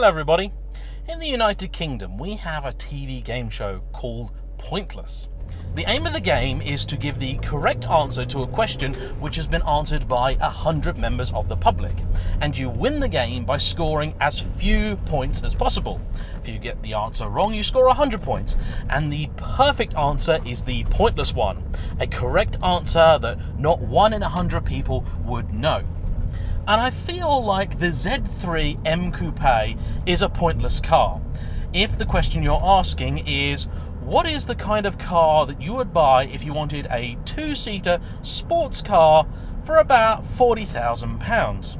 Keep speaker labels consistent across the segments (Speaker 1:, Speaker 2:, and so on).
Speaker 1: Hello everybody. In the United Kingdom we have a TV game show called Pointless. The aim of the game is to give the correct answer to a question which has been answered by 100 members of the public, and you win the game by scoring as few points as possible. If you get the answer wrong, you score 100 points, and the perfect answer is the pointless one, a correct answer that not 1 in 100 people would know. And I feel like the Z3 M Coupe is a pointless car. If the question you're asking is, what is the kind of car that you would buy if you wanted a two-seater sports car for about £40,000?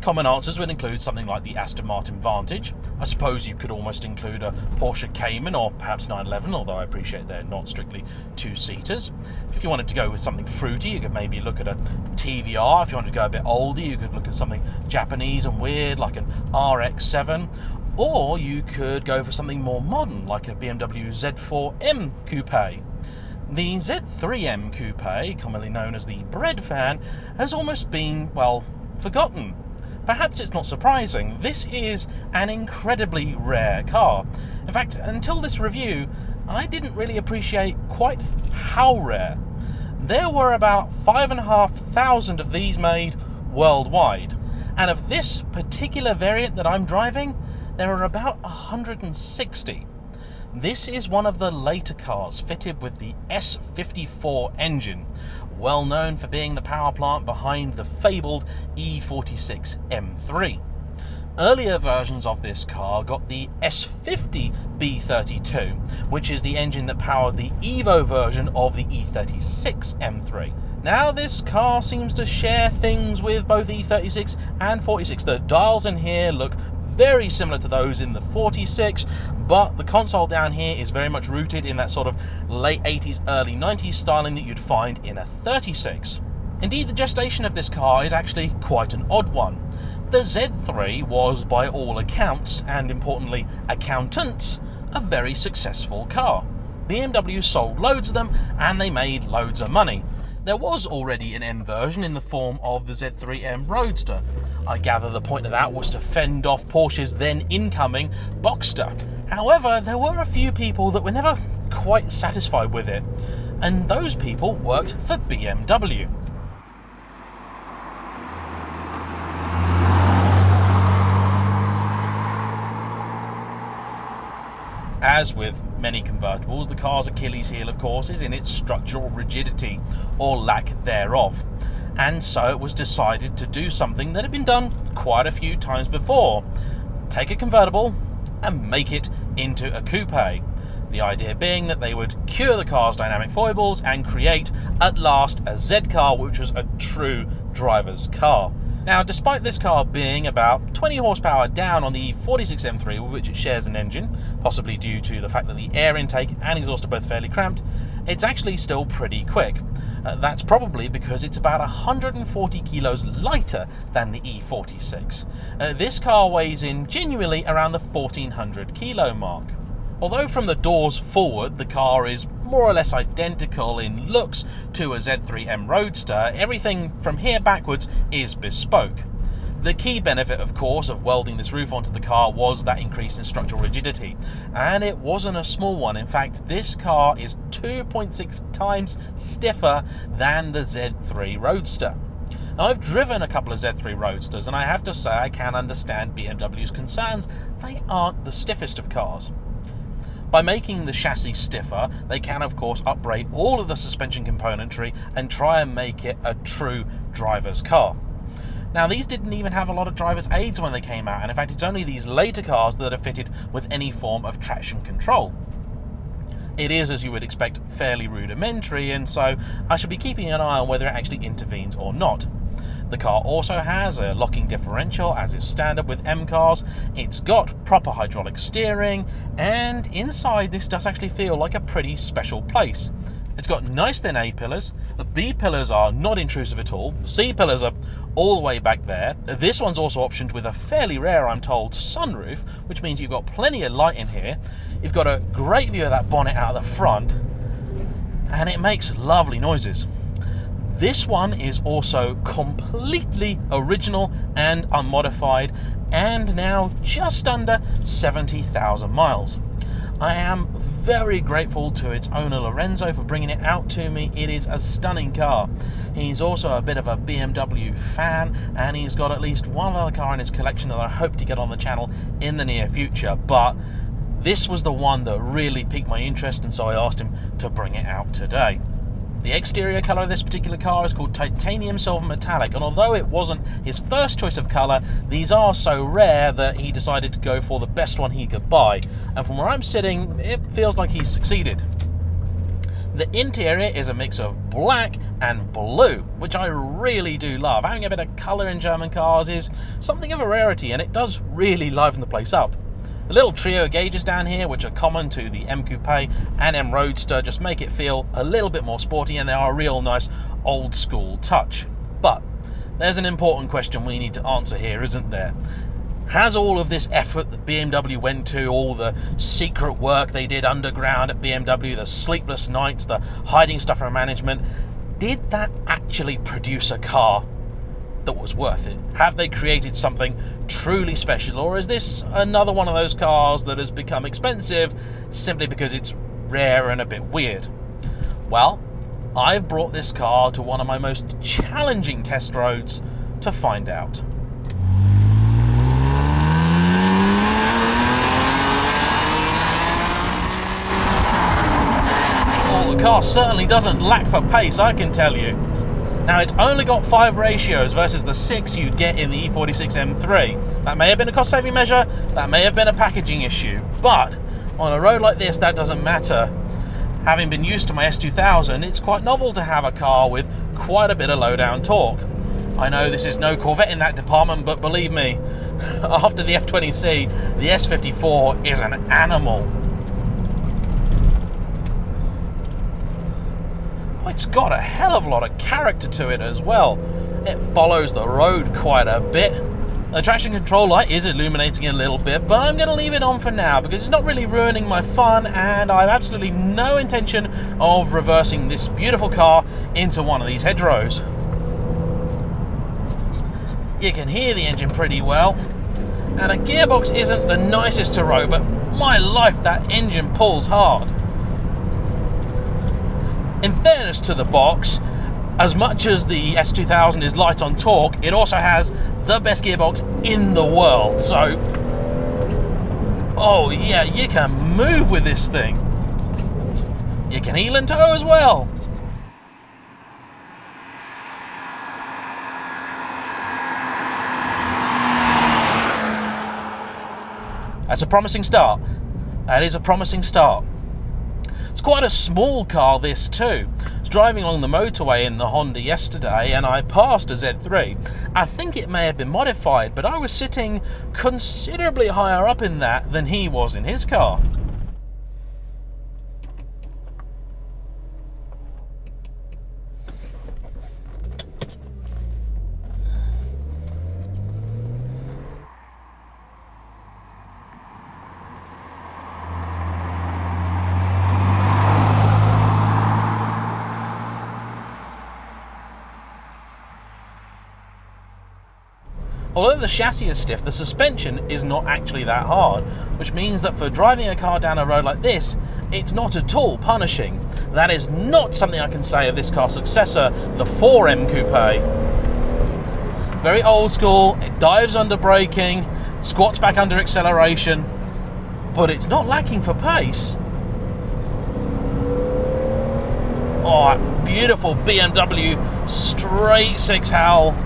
Speaker 1: Common answers would include something like the Aston Martin Vantage. I suppose you could almost include a Porsche Cayman or perhaps 911, although I appreciate they're not strictly two-seaters. If you wanted to go with something fruity, you could maybe look at a TVR. If you wanted to go a bit older, you could look at something Japanese and weird like an RX-7. Or you could go for something more modern, like a BMW Z4 M Coupe. The Z3 M Coupe, commonly known as the bread fan, has almost been, well, forgotten. Perhaps it's not surprising. This is an incredibly rare car. In fact, until this review, I didn't really appreciate quite how rare. There were about 5,500 of these made worldwide, and of this particular variant that I'm driving, there are about 160. This is one of the later cars fitted with the S54 engine, well known for being the power plant behind the fabled E46 M3. Earlier versions of this car got the S50 B32, which is the engine that powered the Evo version of the E36 M3. Now this car seems to share things with both E36 and 46. The dials in here look very similar to those in the 46, but the console down here is very much rooted in that sort of late 80s, early 90s styling that you'd find in a 36. Indeed, the gestation of this car is actually quite an odd one. The Z3 was, by all accounts, and importantly accountants, a very successful car. BMW sold loads of them and they made loads of money. There was already an M version in the form of the Z3 M Roadster. I gather the point of that was to fend off Porsche's then incoming Boxster. However, there were a few people that were never quite satisfied with it, and those people worked for BMW. As with many convertibles, the car's Achilles heel, of course, is in its structural rigidity, or lack thereof. And so it was decided to do something that had been done quite a few times before. Take a convertible and make it into a coupe. The idea being that they would cure the car's dynamic foibles and create, at last, a Z car which was a true driver's car. Now, despite this car being about 20 horsepower down on the 46 M3, with which it shares an engine, possibly due to the fact that the air intake and exhaust are both fairly cramped, it's actually still pretty quick. That's probably because it's about 140 kilos lighter than the E46. This car weighs in genuinely around the 1400 kilo mark. Although from the doors forward the car is more or less identical in looks to a Z3 M Roadster, everything from here backwards is bespoke. The key benefit, of course, of welding this roof onto the car was that increase in structural rigidity, and it wasn't a small one. In fact, this car is 2.6 times stiffer than the Z3 Roadster. Now, I've driven a couple of Z3 Roadsters, and I have to say I can understand BMW's concerns. They aren't the stiffest of cars. By making the chassis stiffer, they can of course upgrade all of the suspension componentry and try and make it a true driver's car. Now, these didn't even have a lot of driver's aids when they came out, and in fact it's only these later cars that are fitted with any form of traction control. It is, as you would expect, fairly rudimentary, and so I should be keeping an eye on whether it actually intervenes or not. The car also has a locking differential, as is standard with M cars. It's got proper hydraulic steering, and inside this does actually feel like a pretty special place. It's got nice thin A pillars, the B pillars are not intrusive at all, C pillars are all the way back there. This one's also optioned with a fairly rare, I'm told, sunroof, which means you've got plenty of light in here. You've got a great view of that bonnet out of the front, and it makes lovely noises. This one is also completely original and unmodified, and now just under 70,000 miles. I am very grateful to its owner Lorenzo for bringing it out to me. It is a stunning car. He's also a bit of a BMW fan, and he's got at least one other car in his collection that I hope to get on the channel in the near future, but this was the one that really piqued my interest, and so I asked him to bring it out today. The exterior colour of this particular car is called Titanium Silver Metallic, and although it wasn't his first choice of colour, these are so rare that he decided to go for the best one he could buy. And from where I'm sitting, it feels like he's succeeded. The interior is a mix of black and blue, which I really do love. Having a bit of colour in German cars is something of a rarity, and it does really liven the place up. The little trio gauges down here, which are common to the M Coupe and M Roadster, just make it feel a little bit more sporty, and they are a real nice old school touch. But there's an important question we need to answer here, isn't there? Has all of this effort that BMW went to, all the secret work they did underground at BMW, the sleepless nights, the hiding stuff from management, did that actually produce a car that was worth it? Have they created something truly special, or is this another one of those cars that has become expensive simply because it's rare and a bit weird? Well, I've brought this car to one of my most challenging test roads to find out. Oh, the car certainly doesn't lack for pace, I can tell you. Now, it's only got 5 ratios versus the 6 you'd get in the E46 M3. That may have been a cost-saving measure, that may have been a packaging issue, but on a road like this, that doesn't matter. Having been used to my S2000, it's quite novel to have a car with quite a bit of low-down torque. I know this is no Corvette in that department, but believe me, after the F20C, the S54 is an animal. It's got a hell of a lot of character to it as well. It follows the road quite a bit. The traction control light is illuminating a little bit, but I'm going to leave it on for now because it's not really ruining my fun, and I have absolutely no intention of reversing this beautiful car into one of these hedgerows. You can hear the engine pretty well, and a gearbox isn't the nicest to row, but my life, that engine pulls hard. In fairness to the box, as much as the S2000 is light on torque, it also has the best gearbox in the world. So, oh yeah, you can move with this thing. You can heel and toe as well. That's a promising start. That is a promising start. It's quite a small car, this too. I was driving along the motorway in the Honda yesterday and I passed a Z3. I think it may have been modified, but I was sitting considerably higher up in that than he was in his car. Although the chassis is stiff, the suspension is not actually that hard, which means that for driving a car down a road like this, it's not at all punishing. That is not something I can say of this car's successor, the 4 M Coupe. Very old school, it dives under braking, squats back under acceleration, but it's not lacking for pace. Oh, beautiful BMW straight 6 howl.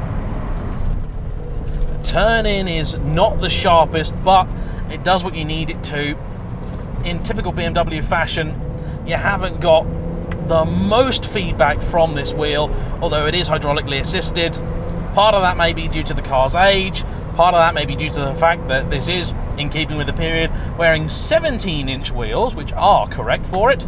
Speaker 1: Turn in is not the sharpest, but it does what you need it to. In typical BMW fashion, you haven't got the most feedback from this wheel, although it is hydraulically assisted. Part of that may be due to the car's age, part of that may be due to the fact that this is in keeping with the period, wearing 17-inch wheels, which are correct for it.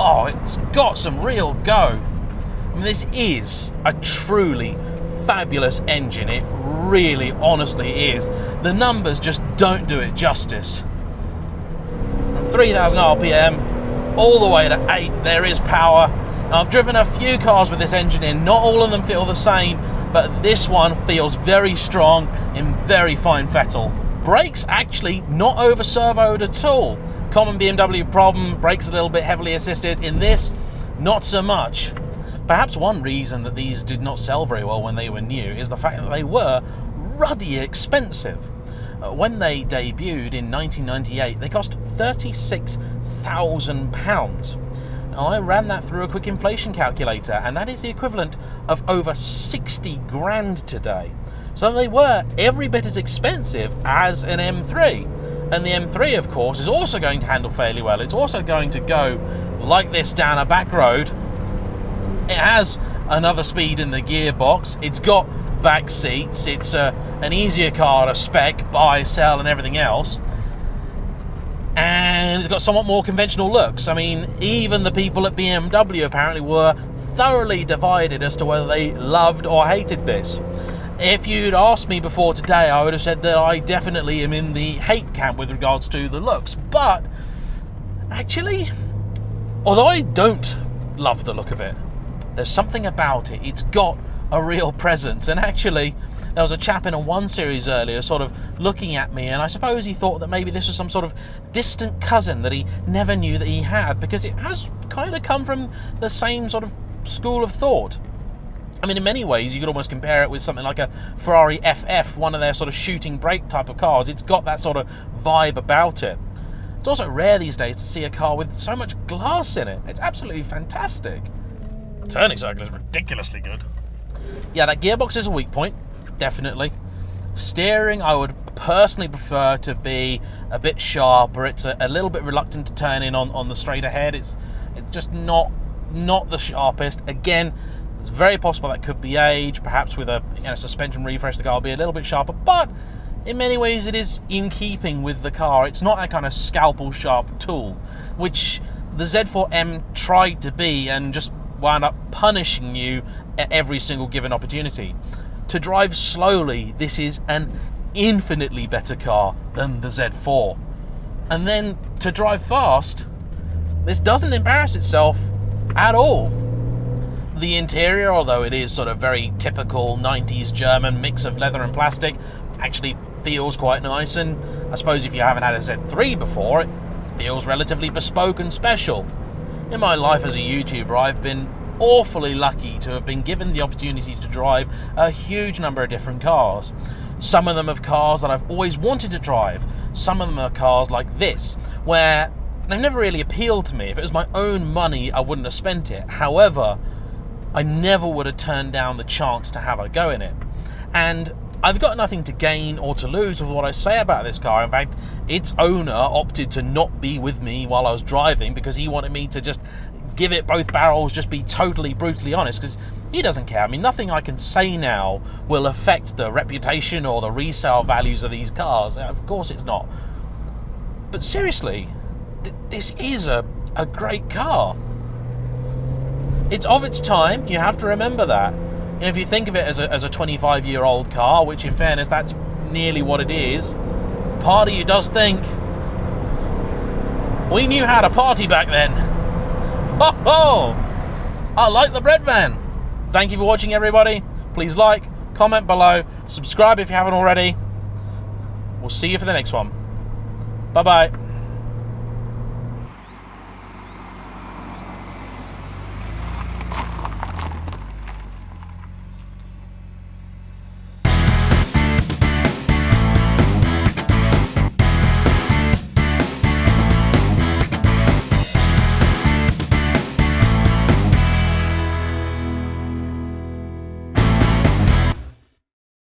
Speaker 1: Oh, it's got some real go. I mean, this is a truly fabulous engine. It really, honestly is. The numbers just don't do it justice. 3,000 RPM, all the way to 8. There is power. I've driven a few cars with this engine in. Not all of them feel the same, but this one feels very strong in very fine fettle. Brakes actually not over servoed at all. Common BMW problem, brakes a little bit heavily assisted. In this, not so much. Perhaps one reason that these did not sell very well when they were new is the fact that they were ruddy expensive. When they debuted in 1998, they cost £36,000. Now, I ran that through a quick inflation calculator, and that is the equivalent of over 60 grand today. So they were every bit as expensive as an M3. And the M3, of course, is also going to handle fairly well. It's also going to go like this down a back road. It has another speed in the gearbox. It's got back seats. It's an easier car to spec, buy, sell, and everything else. And it's got somewhat more conventional looks. I mean, even the people at BMW apparently were thoroughly divided as to whether they loved or hated this. If you'd asked me before today, I would have said that I definitely am in the hate camp with regards to the looks. But actually, although I don't love the look of it, there's something about it. It's got a real presence. And actually, there was a chap in a 1 Series earlier sort of looking at me, and I suppose he thought that maybe this was some sort of distant cousin that he never knew that he had, because it has kind of come from the same sort of school of thought. I mean, in many ways, you could almost compare it with something like a Ferrari FF, one of their sort of shooting brake type of cars. It's got that sort of vibe about it. It's also rare these days to see a car with so much glass in it. It's absolutely fantastic. Turning circle is ridiculously good. Yeah, that gearbox is a weak point, definitely. Steering, I would personally prefer to be a bit sharper. It's a little bit reluctant to turn in on the straight ahead. It's just not the sharpest. Again, it's very possible that could be age. Perhaps with a suspension refresh, the car will be a little bit sharper, but in many ways it is in keeping with the car. It's not that kind of scalpel sharp tool, which the Z4 M tried to be and just wound up punishing you at every single given opportunity. To drive slowly, this is an infinitely better car than the Z4. And then to drive fast, this doesn't embarrass itself at all. The interior, although it is sort of very typical 90s German mix of leather and plastic, actually feels quite nice, and I suppose if you haven't had a Z3 before, it feels relatively bespoke and special. In my life as a YouTuber, I've been awfully lucky to have been given the opportunity to drive a huge number of different cars. Some of them are cars that I've always wanted to drive. Some of them are cars like this, where they've never really appealed to me. If it was my own money, I wouldn't have spent it. However, I never would have turned down the chance to have a go in it. And I've got nothing to gain or to lose with what I say about this car. In fact, its owner opted to not be with me while I was driving because he wanted me to just give it both barrels, just be totally brutally honest, because he doesn't care. I mean, nothing I can say now will affect the reputation or the resale values of these cars. Of course it's not. But seriously, this is a great car. It's of its time, you have to remember that. If you think of it as a 25-year-old car, which in fairness, that's nearly what it is, part of you does think, we knew how to party back then. Ho ho! I like the bread van. Thank you for watching, everybody. Please like, comment below, subscribe if you haven't already. We'll see you for the next one. Bye-bye.